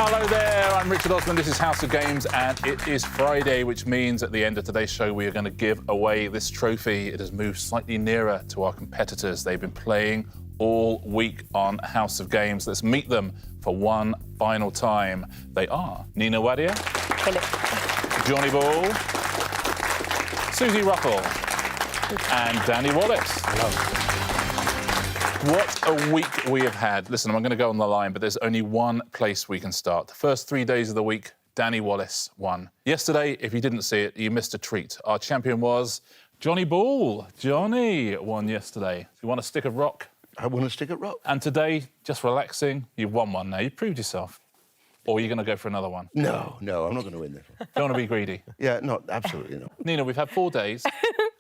Hello there, I'm Richard Osman, this is House of Games, and it is Friday, which means at the end of today's show we are going to give away this trophy. It has moved slightly nearer to our competitors. They've been playing all week on House of Games. Let's meet them for one final time. They are Nina Wadia. Hello. Johnny Ball. Suzi Ruffell. And Danny Wallace. Hello. What a week we have had. Listen, I'm going to go on the line, but there's only one place we can start. The first 3 days of the week, Danny Wallace won. Yesterday, if you didn't see it, you missed a treat. Our champion was Johnny Ball. Johnny won yesterday. Do you want a stick of rock? I want a stick of rock. And today, just relaxing, you've won one now. You've proved yourself. Or you're going to go for another one? No, I'm not going to win this one. Don't want to be greedy? Yeah, no, absolutely not. Nina, we've had 4 days.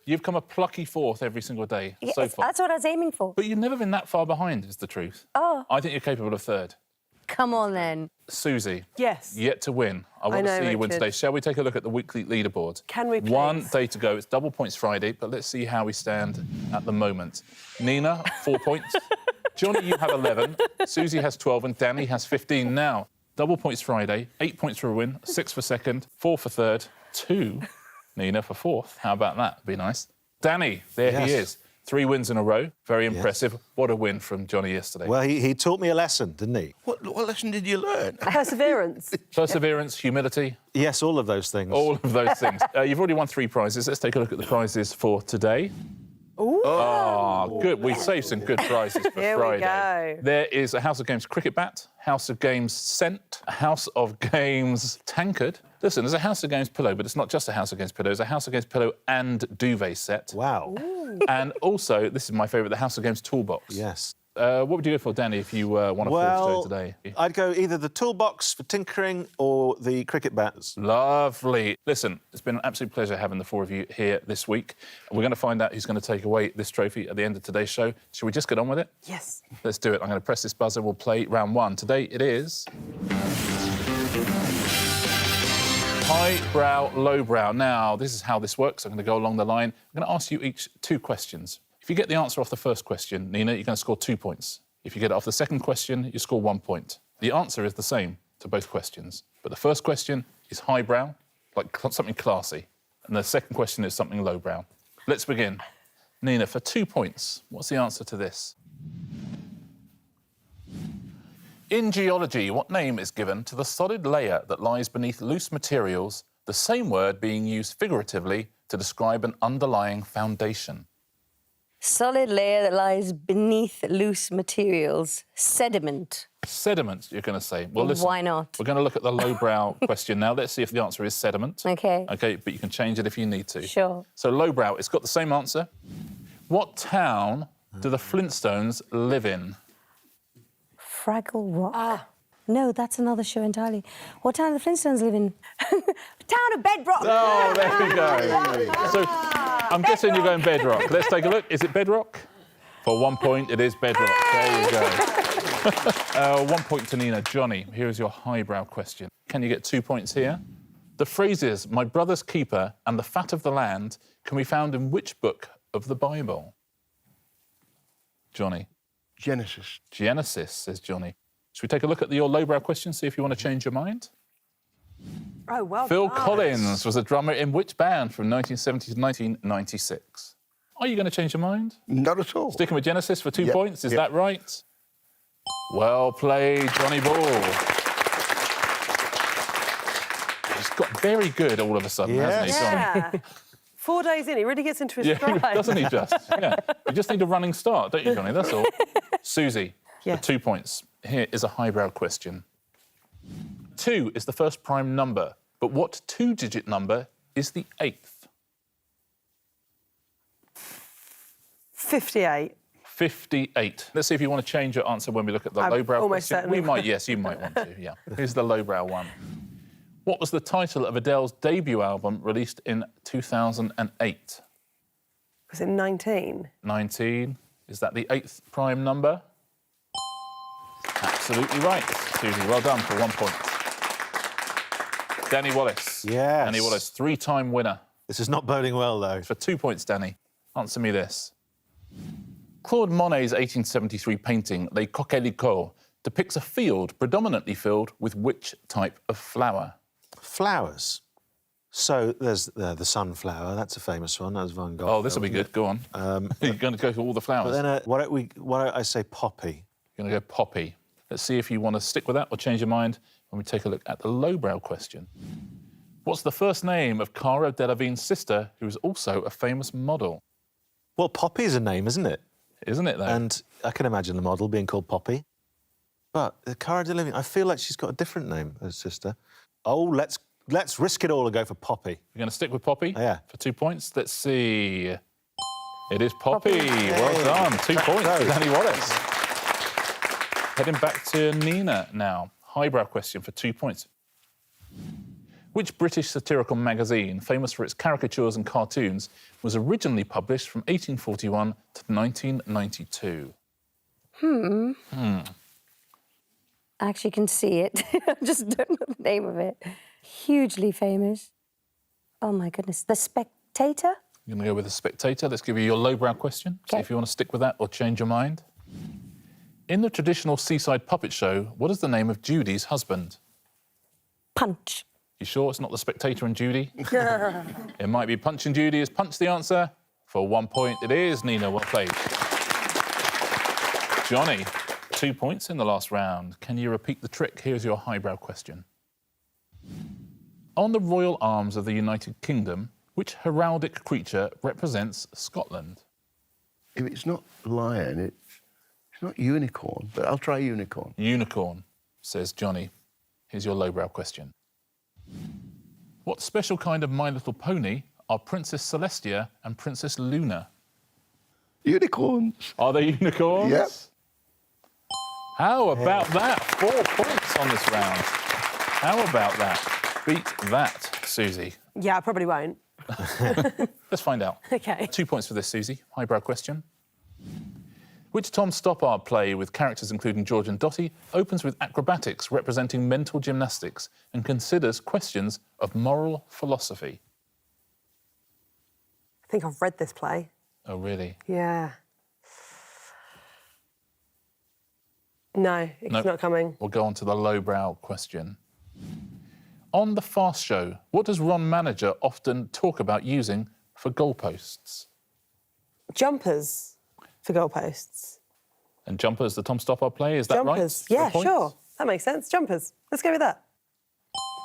You've come a plucky fourth every single day Yes, so far. that's what I was aiming for. But you've never been that far behind, is the truth. Oh. I think you're capable of third. Come on, then. Suzi. Yes. Yet to win. I want to see you win today. Shall we take a look at the weekly leaderboard? Can we, please? 1 day to go. It's double points Friday, but let's see how we stand at the moment. Nina, 4 points. Johnny, you have 11. Suzi has 12 and Danny has 15 now. Double points Friday, 8 points for a win, 6 for second, 4 for third, 2, Nina, for fourth. How about that? Be nice. Danny, there he is. 3 wins in a row. Very impressive. Yes. What a win from Johnny yesterday. Well, he taught me a lesson, didn't he? What lesson did you learn? Perseverance. Perseverance, humility. Yes, all of those things. All of those things. You've already won 3 prizes. Let's take a look at the prizes for today. Ooh. Oh, good. We saved some good prizes for Here Friday. we go. There is a House of Games cricket bat, House of Games scent, a House of Games tankard. Listen, there's a House of Games pillow, but it's not just a House of Games pillow. It's a House of Games pillow and duvet set. Wow. Ooh. And also, this is my favourite, the House of Games toolbox. Yes. What would you go for, Danny, if you won a fourth show today? I'd go either the toolbox for tinkering or the cricket bats. Lovely. Listen, it's been an absolute pleasure having the 4 of you here this week. We're going to find out who's going to take away this trophy at the end of today's show. Should we just get on with it? Yes. Let's do it. I'm going to press this buzzer. We'll play round 1. Today it is highbrow, lowbrow. Now, this is how this works. I'm going to go along the line. I'm going to ask you each 2 questions. If you get the answer off the first question, Nina, you're going to score 2 points. If you get it off the second question, you score 1 point. The answer is the same to both questions. But the first question is highbrow, like something classy. And the second question is something lowbrow. Let's begin. Nina, for 2 points, what's the answer to this? In geology, what name is given to the solid layer that lies beneath loose materials, the same word being used figuratively to describe an underlying foundation? Solid layer that lies beneath loose materials. Sediment. Sediment, you're going to say. Well, listen. Why not? We're going to look at the lowbrow question now. Let's see if the answer is sediment. OK. OK, but you can change it if you need to. Sure. So lowbrow, it's got the same answer. What town do the Flintstones live in? Fraggle Rock. Ah. No, that's another show entirely. What town do the Flintstones live in? Town of Bedrock. Oh, there we go. So I'm guessing you're going Bedrock. Let's take a look. Is it Bedrock? For 1 point, it is Bedrock. There you go. 1 point to Nina. Johnny, here is your highbrow question. Can you get 2 points here? The phrases, my brother's keeper and the fat of the land, can be found in which book of the Bible? Johnny. Genesis. Genesis, says Johnny. Should we take a look at your lowbrow question, see if you want to change your mind? Oh, well Phil done. Collins was a drummer in which band from 1970 to 1996? Are you going to change your mind? Not at all. Sticking with Genesis for 2 Yep, points, is yep. that right? Well played, Johnny Ball. He's got very good all of a sudden, hasn't he, Johnny? Yeah. 4 days in, he really gets into his Yeah, stride. doesn't he just? Yeah. You just need a running start, don't you, Johnny? That's all. Suzi, Yeah. for 2 points. Here is a highbrow question. 2 is the first prime number, but what 2-digit number is the 8th? 58. 58. Let's see if you want to change your answer when we look at the I'm lowbrow almost question. certainly We might, yes, you might want to, yeah. Here's the lowbrow one. What was the title of Adele's debut album released in 2008? Was it 19? 19. Is that the 8th prime number? Absolutely right, Suzi. Well done for 1 point. Danny Wallace. Yes. Danny Wallace, 3-time winner. This is not boding well, though. For 2 points, Danny. Answer me this. Claude Monet's 1873 painting, Les Coquelicots, depicts a field predominantly filled with which type of flower? Flowers. So there's the sunflower. That's a famous one. That was Van Gogh. Oh, this will be good. Go on. You're going to go through all the flowers. But then why don't I say poppy? You're going to go poppy. Let's see if you want to stick with that or change your mind when we take a look at the lowbrow question. What's the first name of Cara Delevingne's sister, who is also a famous model? Well, Poppy's a name, isn't it? Isn't it, though? And I can imagine the model being called Poppy. But Cara Delevingne, I feel like she's got a different name, her sister. Oh, let's risk it all and go for Poppy. You're going to stick with Poppy? Yeah. For 2 points. Let's see. It is Poppy. Well done. 2 points to Danny Wallace. Heading back to Nina now. Highbrow question for 2 points. Which British satirical magazine, famous for its caricatures and cartoons, was originally published from 1841 to 1992? I actually can see it. I just don't know the name of it. Hugely famous. Oh, my goodness. The Spectator? You're going to go with The Spectator. Let's give you your lowbrow question. See if you want to stick with that or change your mind. In the traditional seaside puppet show, what is the name of Judy's husband? Punch. You sure it's not The Spectator and Judy? It might be Punch and Judy. Is Punch the answer? For 1 point, it is. Nina, well played. Johnny, 2 points in the last round. Can you repeat the trick? Here's your highbrow question. On the royal arms of the United Kingdom, which heraldic creature represents Scotland? If it's not lion, it's not unicorn, but I'll try unicorn. Unicorn, says Johnny. Here's your lowbrow question. What special kind of My Little Pony are Princess Celestia and Princess Luna? Unicorns. Are they unicorns? Yep. How about that? 4 points on this round. How about that? Beat that, Susie. Yeah, I probably won't. Let's find out. OK. 2 points for this, Susie. Highbrow question. Which Tom Stoppard play with characters including George and Dottie opens with acrobatics representing mental gymnastics and considers questions of moral philosophy? I think I've read this play. Oh, really? Yeah. No, it's not coming. We'll go on to the lowbrow question. On The Fast Show, what does Ron Manager often talk about using for goalposts? Jumpers for goalposts. And jumpers, the Tom Stoppard play, is that right? Jumpers, yeah, 3 points? sure. That makes sense. Jumpers. Let's go with that.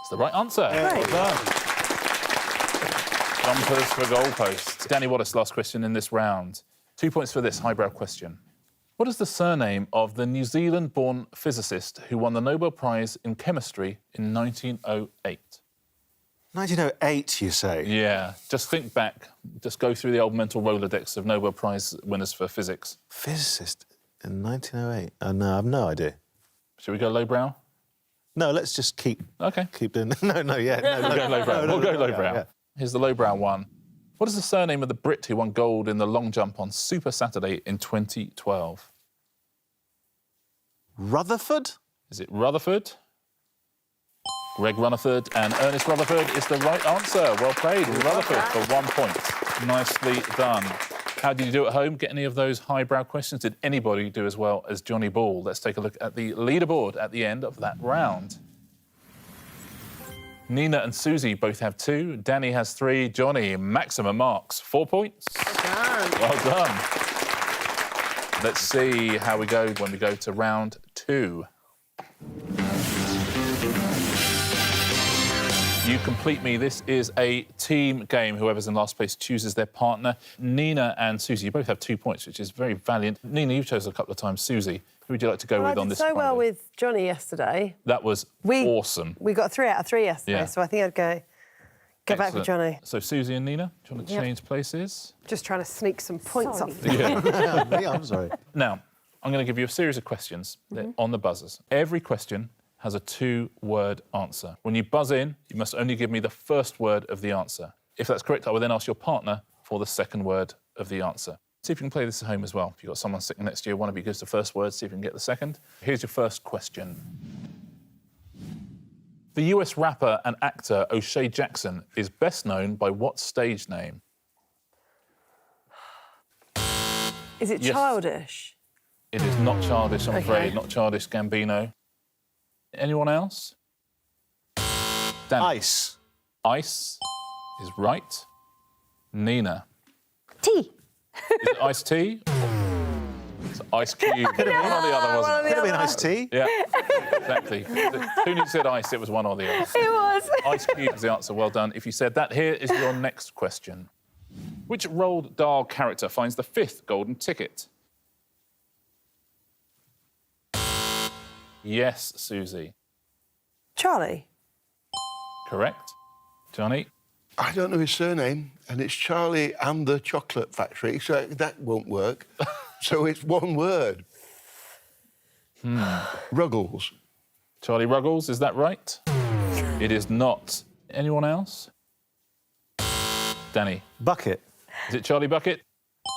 It's the right answer. Great. Well done. Jumpers for goalposts. Danny Wallace, last question in this round. 2 points for this highbrow question. What is the surname of the New Zealand-born physicist who won the Nobel Prize in Chemistry in 1908? 1908, you say? Yeah, just think back. Just go through the old mental Rolodex of Nobel Prize winners for physics. Physicist in 1908? No, I've no idea. Should we go lowbrow? No, let's just keep doing... No, We'll go lowbrow. We'll go lowbrow. yeah. Here's the lowbrow one. What is the surname of the Brit who won gold in the long jump on Super Saturday in 2012? Rutherford? Is it Rutherford? Greg Rutherford and Ernest Rutherford is the right answer. Well played, Rutherford, for 1 point. Nicely done. How did you do at home? Get any of those highbrow questions? Did anybody do as well as Johnny Ball? Let's take a look at the leaderboard at the end of that round. Nina and Susie both have 2. Danny has 3. Johnny, maximum marks, 4 points. Well done. Let's see how we go when we go to round 2. You complete me. This is a team game. Whoever's in last place chooses their partner. Nina and Susie, you both have 2 points, which is very valiant. Nina, you've chosen a couple of times. Susie, who would you like to go with on this I did so well Friday? with Johnny yesterday. That was awesome. We got 3 out of 3 yesterday, Yeah. so I think I'd go back with Excellent. Johnny. So, Susie and Nina, do you want to change places? Just trying to sneak some points Sorry. off. Yeah. Me, I'm sorry. Now, I'm going to give you a series of questions. They're on the buzzers. Every question has a 2-word answer. When you buzz in, you must only give me the first word of the answer. If that's correct, I will then ask your partner for the second word of the answer. See if you can play this at home as well. If you've got someone sitting next to you, one of you gives the first word, see if you can get the second. Here's your first question. The US rapper and actor O'Shea Jackson is best known by what stage name? Is it Yes. childish? It is not Childish, I'm afraid. Okay. Not Childish Gambino. Anyone else? Dan. Ice. Ice is right. Nina. Tea. Is it iced tea? It's ice cube. One or the other, wasn't it? Could have been iced tea. Yeah, exactly. As soon as you said ice, it was one or the other. It was. Ice cube is the answer. Well done. If you said that, here is your next question. Which Roald Dahl character finds the 5th golden ticket? Yes, Susie. Charlie. Correct. Johnny? I don't know his surname, and it's Charlie and the Chocolate Factory, so that won't work. So it's one word. Ruggles. Charlie Ruggles, is that right? It is not. Anyone else? Danny? Bucket. Is it Charlie Bucket?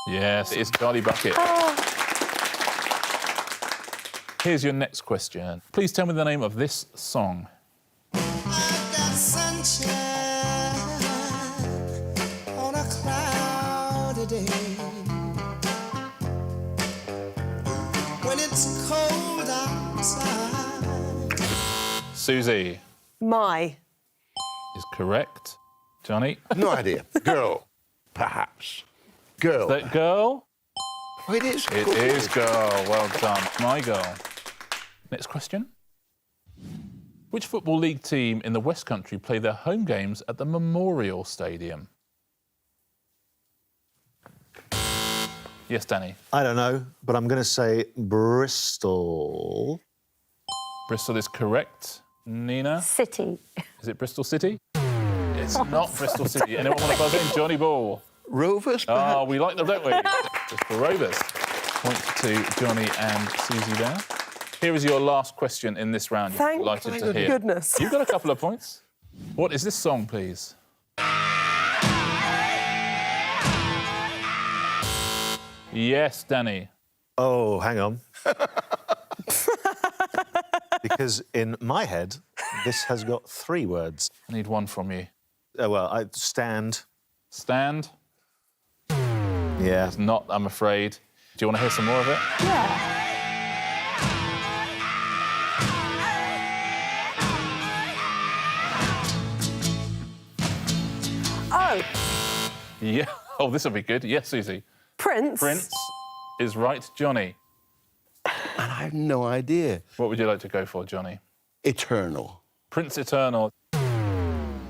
Yes, it is Charlie Bucket. Here's your next question. Please tell me the name of this song. I've got sunshine on a cloudy day. When it's cold outside. Susie My. is correct. Johnny? No idea. Girl, perhaps. Girl. That girl? Oh, it is. It is girl. Well done. My girl. Next question. Which Football League team in the West Country play their home games at the Memorial Stadium? Yes, Danny. I don't know, but I'm going to say Bristol. Bristol is correct. Nina? City. Is it Bristol City? It's not Bristol City. Anyone want to buzz in? Johnny Ball. Rovers, perhaps? Oh, we like them, don't we? Just for Rovers. Point to Johnny and Susie there. Here is your last question in this round. You're delighted to hear. Goodness. You've got a couple of points. What is this song, please? Yes, Danny. Oh, hang on. Because in my head, this has got 3 words. I need one from you. Well, I stand. Stand. Yeah. It's not, I'm afraid. Do you want to hear some more of it? Yeah. Oh, Yeah. Oh, this will be good. Yes, Susie. Prince. Prince is right. Johnny, And I have no idea. what would you like to go for, Johnny? Eternal. Prince Eternal.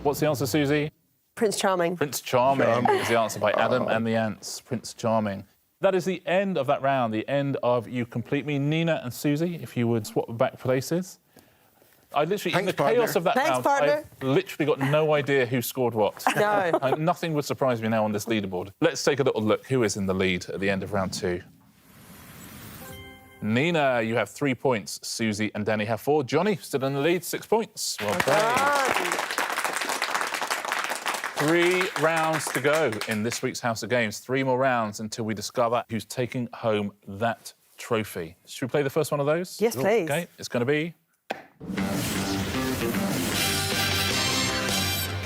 What's the answer, Susie? Prince Charming. Prince Charming is the answer by Adam and the Ants. Prince Charming. That is the end of that round, the end of You Complete Me. Nina and Susie, if you would swap back places. I literally, in the Thanks, chaos partner. of that Thanks, round, partner. I've literally got no idea who scored what. No. Nothing would surprise me now on this leaderboard. Let's take a little look. Who is in the lead at the end of round 2? Nina, you have 3 points. Susie and Danny have 4. Johnny, still in the lead, 6 points. Well played. 3 rounds to go in this week's House of Games. 3 more rounds until we discover who's taking home that trophy. Should we play the first one of those? Yes, please. OK, it's going to be...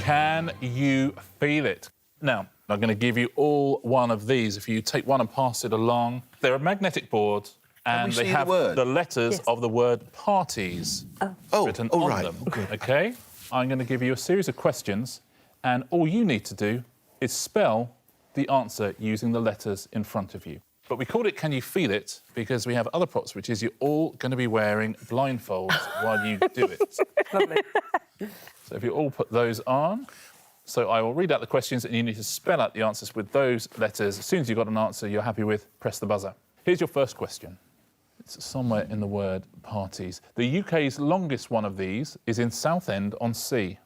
Can you feel it? Now, I'm going to give you all one of these. If you take one and pass it along, they're a magnetic board and we they see the have word? the letters Yes. of the word parties written on right. them. OK? I'm going to give you a series of questions and all you need to do is spell the answer using the letters in front of you. But we called it Can You Feel It because we have other props, which is you're all going to be wearing blindfolds while you do it. Lovely. So if you all put those on. So I will read out the questions and you need to spell out the answers with those letters. As soon as you've got an answer you're happy with, press the buzzer. Here's your first question. It's somewhere in the word parties. The UK's longest one of these is in Southend-on-Sea.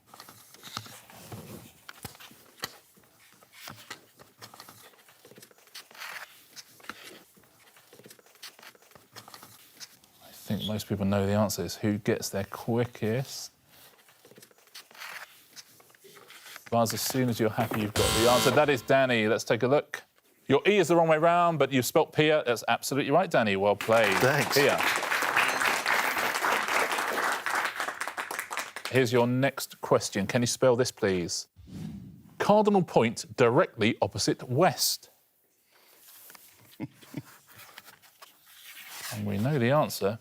I think most people know the answers. Who gets there quickest? Buzz as soon as you're happy you've got the answer. That is Danny. Let's take a look. Your E is the wrong way round, but you've spelt Pia. That's absolutely right, Danny. Well played. Thanks. Pia. Here's your next question. Can you spell this, please? Cardinal point directly opposite west. And we know the answer.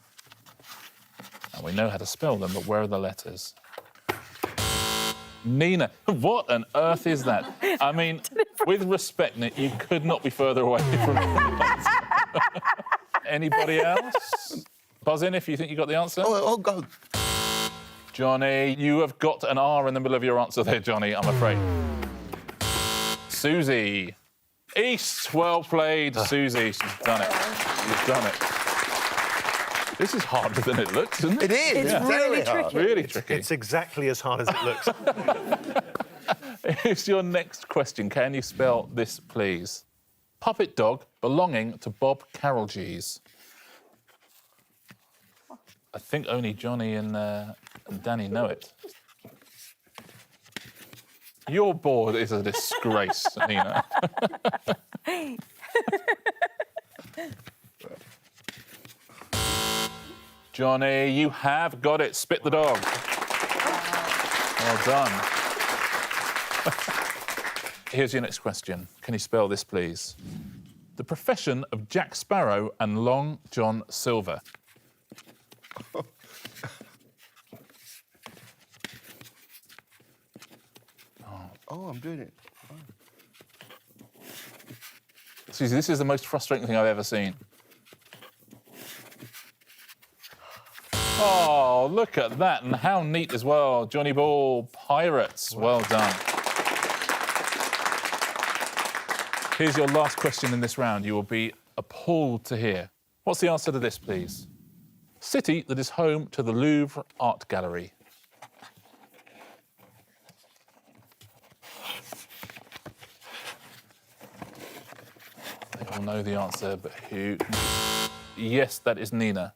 And we know how to spell them, but where are the letters? Nina. What on earth is that? I mean, with respect, Nick, you could not be further away from the answer. Anybody else? Buzz in if you think you got the answer. Oh, God. Johnny, you have got an R in the middle of your answer there, Johnny, I'm afraid. Suzi. East, well played, Suzi. She's done it. She's done it. This is harder than it looks, isn't it? It is. It's really tricky. Really tricky. It's exactly as hard as it looks. Here's your next question. Can you spell this, please? Puppet dog belonging to Bob Carolgees. I think only Johnny and Danny know it. Your board is a disgrace, Nina. Johnny, you have got it. Spit the dog. Well done. Here's your next question. Can you spell this, please? The profession of Jack Sparrow and Long John Silver. Oh, I'm doing it. Suzi, this is the most frustrating thing I've ever seen. Oh, look at that, and how neat as well. Johnny Ball, Pirates, well done. Here's your last question in this round. You will be appalled to hear. What's the answer to this, please? City that is home to the Louvre Art Gallery. They all know the answer, but who? Yes, that is Nina.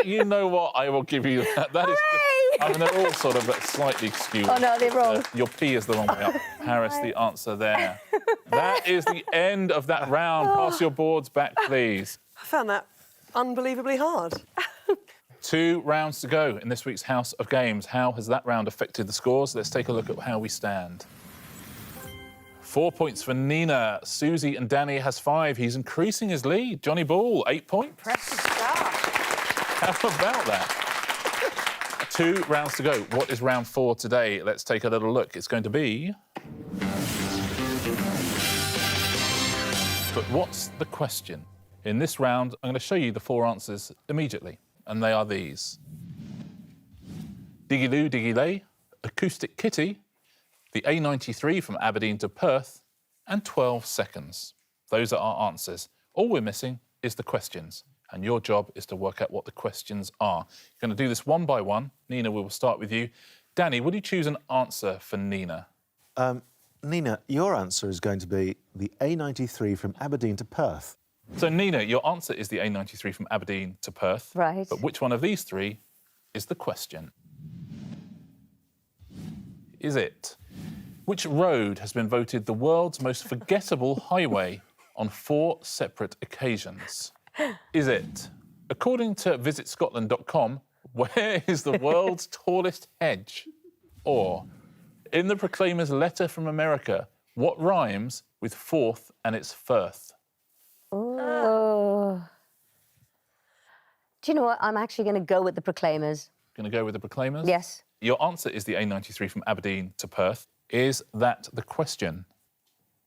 You know what? I will give you that. That is. I mean, they're all sort of slightly skewed. Oh, no, they're wrong. Your P is the wrong way up. Paris, the answer there. That is the end of that round. Pass your boards back, please. I found that unbelievably hard. 2 rounds to go in this week's House of Games. How has that round affected the scores? Let's take a look at how we stand. 4 points for Nina. Suzi and Danny has 5. He's increasing his lead. Johnny Ball, 8 points. Impressive stuff. How about that? 2 rounds to go. What is round 4 today? Let's take a little look. It's going to be... But what's the question? In this round, I'm going to show you the 4 answers immediately, and they are these. Diggy-loo, diggy-lay, acoustic kitty, the A93 from Aberdeen to Perth, and 12 seconds. Those are our answers. All we're missing is the questions, and your job is to work out what the questions are. You're going to do this one by one. Nina, we will start with you. Danny, would you choose an answer for Nina? Nina, your answer is going to be the A93 from Aberdeen to Perth. So, Nina, your answer is the A93 from Aberdeen to Perth. Right. But which one of these 3 is the question? Is it? Which road has been voted the world's most forgettable highway on 4 separate occasions? Is it? According to visitscotland.com, where is the world's tallest hedge? Or, in the Proclaimer's letter from America, what rhymes with fourth and its firth? Oh. Do you know what? I'm actually going to go with the Proclaimers. Going to go with the Proclaimers? Yes. Your answer is the A93 from Aberdeen to Perth. Is that the question?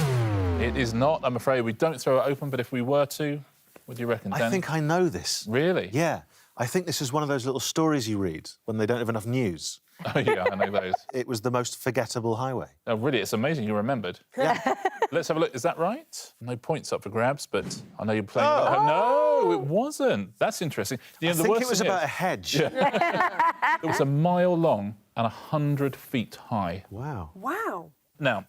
It is not, I'm afraid. We don't throw it open, but if we were to, what do you reckon, Danny? I think I know this. Really? Yeah. I think this is one of those little stories you read when they don't have enough news. Oh, yeah, I know those. It was the most forgettable highway. Oh, really? It's amazing you remembered. Yeah. Let's have a look. Is that right? No points up for grabs, but I know you're playing... No, it wasn't. That's interesting. You know, I the think worst it was thing about is, a hedge. it was a mile long and 100 feet high. Wow. Wow. Now,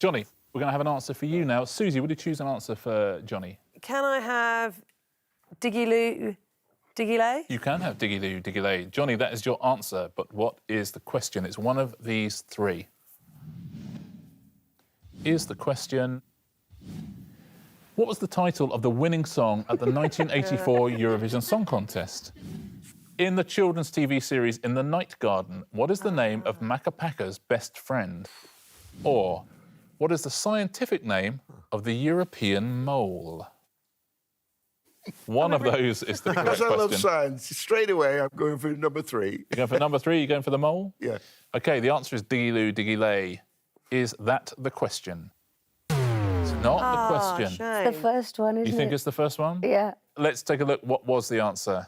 Johnny, we're going to have an answer for you now. Suzi, would you choose an answer for Johnny? Can I have Diggy-loo, diggy-lay? You can have diggy-loo, diggy-lay. Johnny, that is your answer, but what is the question? It's one of these 3. Is the question... What was the title of the winning song at the 1984 Eurovision Song Contest? In the children's TV series In the Night Garden, what is the name of Macapaka's best friend? Or, what is the scientific name of the European mole? One of those is the correct Because I love question. science, straight away I'm going for number 3. You're going for number 3, you're going for the mole? Yeah. OK, the answer is diggy-loo, diggy-lay. Is that the question? It's not the question. Shame. The first one, isn't it? You think it's the first one? Yeah. Let's take a look. What was the answer?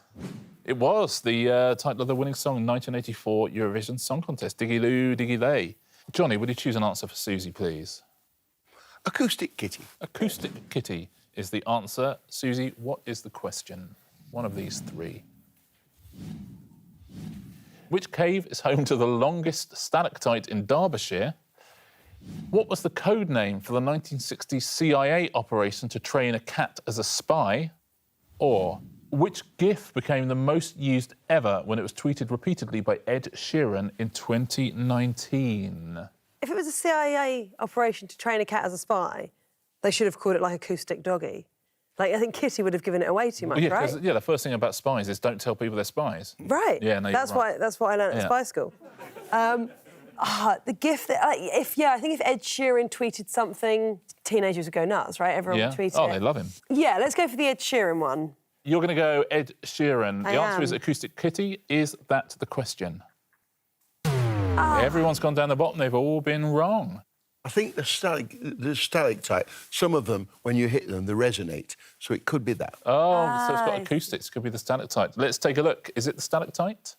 It was the title of the winning song in 1984 Eurovision Song Contest, Diggy-loo, diggy-lay. Johnny, would you choose an answer for Susie, please? Acoustic kitty. Acoustic kitty is the answer. Susie, what is the question? One of these 3. Which cave is home to the longest stalactite in Derbyshire? What was the code name for the 1960s CIA operation to train a cat as a spy? Or which GIF became the most used ever when it was tweeted repeatedly by Ed Sheeran in 2019? If it was a CIA operation to train a cat as a spy, they should have called it like acoustic doggy. Like, I think Kitty would have given it away too much, Yeah, right? 'cause, the first thing about spies is don't tell people they're spies. Right. Yeah, no, that's you're right. That's what I learned at Yeah. spy school. The gift that I think if Ed Sheeran tweeted something, teenagers would go nuts, right? Everyone Yeah. would tweet Oh, it. they love him. Yeah, let's go for the Ed Sheeran one. You're going to go Ed Sheeran. I The answer is am. acoustic kitty. Is that the question? Everyone's gone down the bottom. They've all been wrong. I think the stalactite, some of them, when you hit them, they resonate. So it could be that. Oh, so it's got Nice. acoustics. Could be the stalactite. Let's take a look. Is it the stalactite?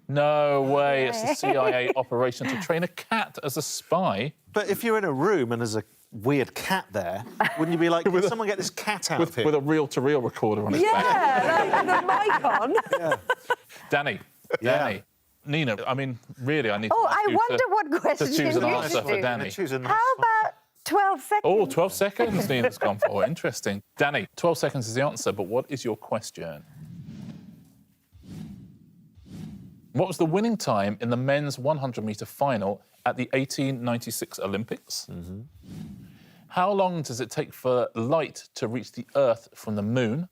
No way. It's the CIA operation to train a cat as a spy. But if you're in a room and there's a weird cat there, wouldn't you be like, can someone get this cat out of here? With a reel-to-reel recorder on its back. Yeah, like the mic on. Danny. Yeah. Danny. Nina, I mean, really, I need to Oh, ask I you wonder to, what question to choose an you answer should for do. Danny. Choose a nice How one. about 12 seconds? Oh, 12 seconds Nina's gone for. Interesting. Danny, 12 seconds is the answer, but what is your question? What was the winning time in the men's 100-metre final at the 1896 Olympics? How long does it take for light to reach the Earth from the moon?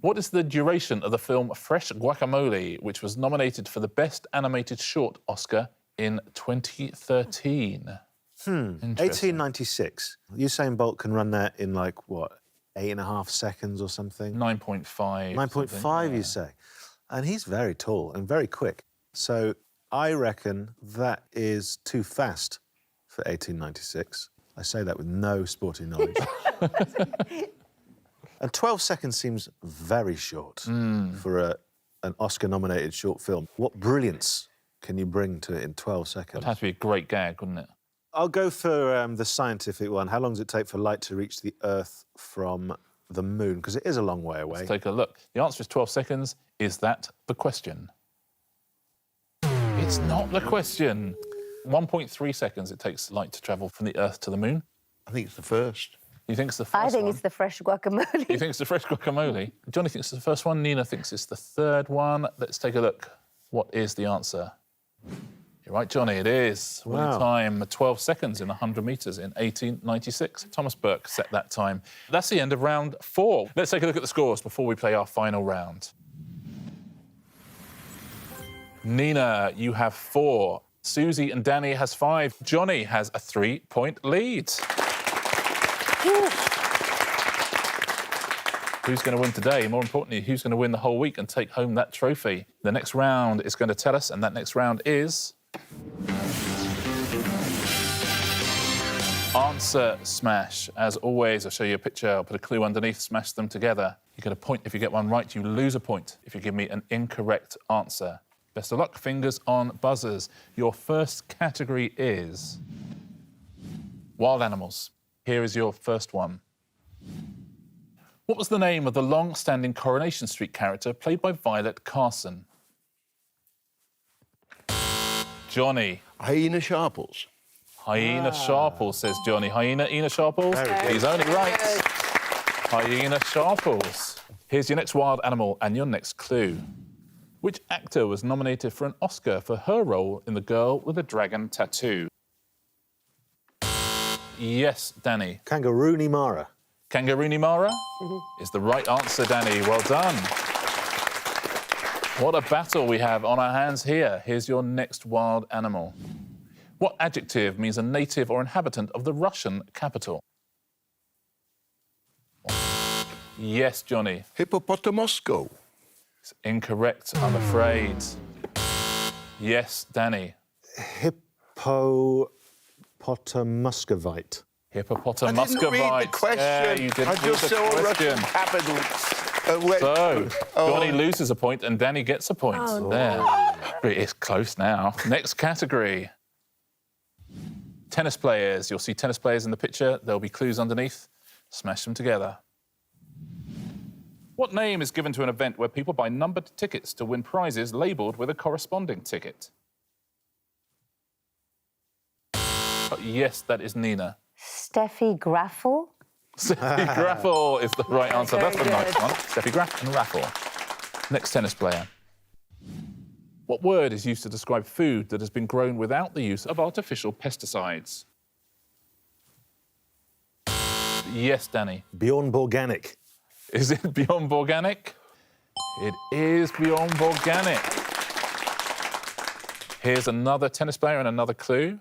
What is the duration of the film Fresh Guacamole, which was nominated for the Best Animated Short Oscar in 2013? 1896. Usain Bolt can run that in, like, what, 8.5 seconds or something? 9.5. 9.5, you say? And he's very tall and very quick. So I reckon that is too fast for 1896. I say that with no sporting knowledge. And 12 seconds seems very short for an Oscar-nominated short film. What brilliance can you bring to it in 12 seconds? It'd have to be a great gag, wouldn't it? I'll go for the scientific one. How long does it take for light to reach the Earth from the moon? Because it is a long way away. Let's take a look. The answer is 12 seconds. Is that the question? It's not the question. 1.3 seconds it takes light to travel from the Earth to the moon. I think it's the first. You think it's the first I think one? it's the fresh guacamole. You think it's the fresh guacamole? Johnny thinks it's the first one. Nina thinks it's the third one. Let's take a look. What is the answer? You're right, Johnny, it is. Winning Wow. time, 12 seconds in 100 metres in 1896. Thomas Burke set that time. That's the end of round 4. Let's take a look at the scores before we play our final round. Nina, you have 4. Susie and Danny has 5. Johnny has a 3-point lead. Who's going to win today? More importantly, who's going to win the whole week and take home that trophy? The next round is going to tell us, and that next round is... Answer Smash. As always, I'll show you a picture, I'll put a clue underneath, smash them together. You get a point if you get one right, you lose a point if you give me an incorrect answer. Best of luck, fingers on buzzers. Your first category is... wild animals. Here is your first one. What was the name of the long-standing Coronation Street character played by Violet Carson? Johnny. Hyena Sharples. Hyena Sharples, says Johnny. Hyena Sharples? He's only right. Hyena Sharples. Here's your next wild animal and your next clue. Which actor was nominated for an Oscar for her role in The Girl with a Dragon Tattoo? Yes, Danny. Kangaroony Mara. Kangaroony Mara is the right answer, Danny. Well done. What a battle we have on our hands here. Here's your next wild animal. What adjective means a native or inhabitant of the Russian capital? Yes, Johnny. Hippopotamosco. It's incorrect, I'm afraid. Yes, Danny. Hippopotamuscovite. Hippopotamuscovite. I didn't read the question. Yeah, you didn't I just read the saw question. Russian capitals. and went, So, Johnny oh. loses a point and Danny gets a point. Oh, there. It's close now. Next category. Tennis players. You'll see tennis players in the picture. There'll be clues underneath. Smash them together. What name is given to an event where people buy numbered tickets to win prizes labelled with a corresponding ticket? Yes, that is Nina. Steffi Graffel. Steffi Graffel is the right answer. Very That's a nice good. one. Steffi Graff and Raffle. Next tennis player. What word is used to describe food that has been grown without the use of artificial pesticides? Yes, Danny. Bjorn Organic. Is it beyond organic? It is beyond organic. Here's another tennis player and another clue.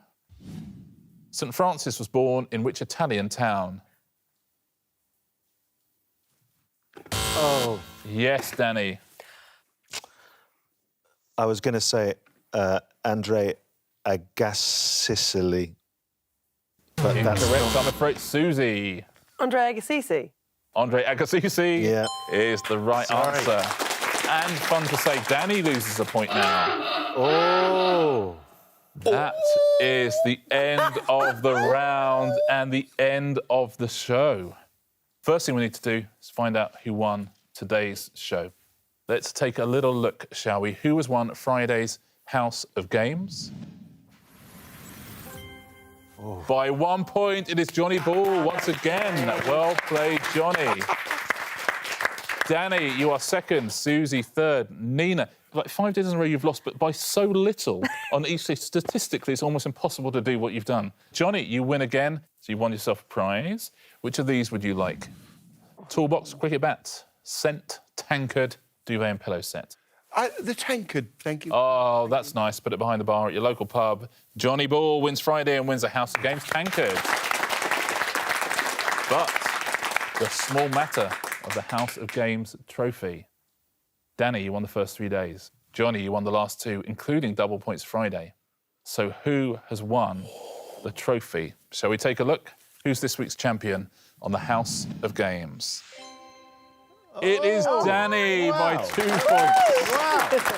St. Francis was born in which Italian town? Oh. Yes, Danny. I was going to say Andre Agassi, but that's Incorrect, I'm afraid. Susie. Andre Agassi. Andre Agassi Yeah. is the right Sorry. answer. And fun to say, Danny loses a point now. Oh. That is the end of the round and the end of the show. First thing we need to do is find out who won today's show. Let's take a little look, shall we? Who has won Friday's House of Games? By 1 point, it is Johnny Ball once again. Well played, Johnny. Danny, you are second. Susie, third. Nina, like 5 days in a row you've lost, but by so little on each day. Statistically, it's almost impossible to do what you've done. Johnny, you win again, so you won yourself a prize. Which of these would you like? Toolbox, cricket bat, scent, tankard, duvet and pillow set. The tankard, thank you. Oh, that's nice. Put it behind the bar at your local pub. Johnny Ball wins Friday and wins a House of Games tankard. But the small matter of the House of Games trophy. Danny, you won the first 3 days. Johnny, you won the last 2, including double points Friday. So who has won the trophy? Shall we take a look? Who's this week's champion on the House of Games? It is Danny by 2 points. Wow.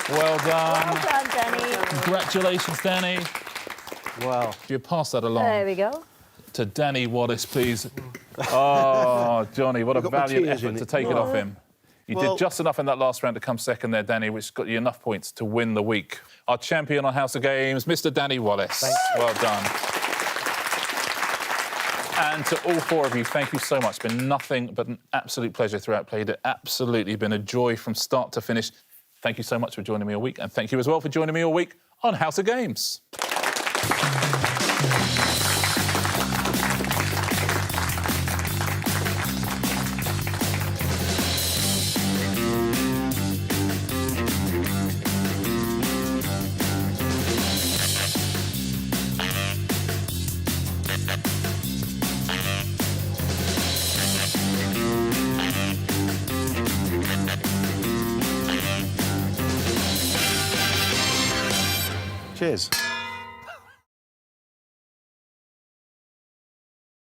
Well done. Well done, Danny. Congratulations, Danny. Wow. You pass that along There we go. to Danny Wallace, please. Oh, Johnny, what a got my valiant tears in effort to it. take it off him. You Well- did just enough in that last round to come second there, Danny, which got you enough points to win the week. Our champion on House of Games, Mr. Danny Wallace. Well done. And to all 4 of you, thank you so much. It's been nothing but an absolute pleasure throughout. Played it absolutely been a joy from start to finish. Thank you so much for joining me all week, and thank you as well for joining me all week on House of Games. Cheers.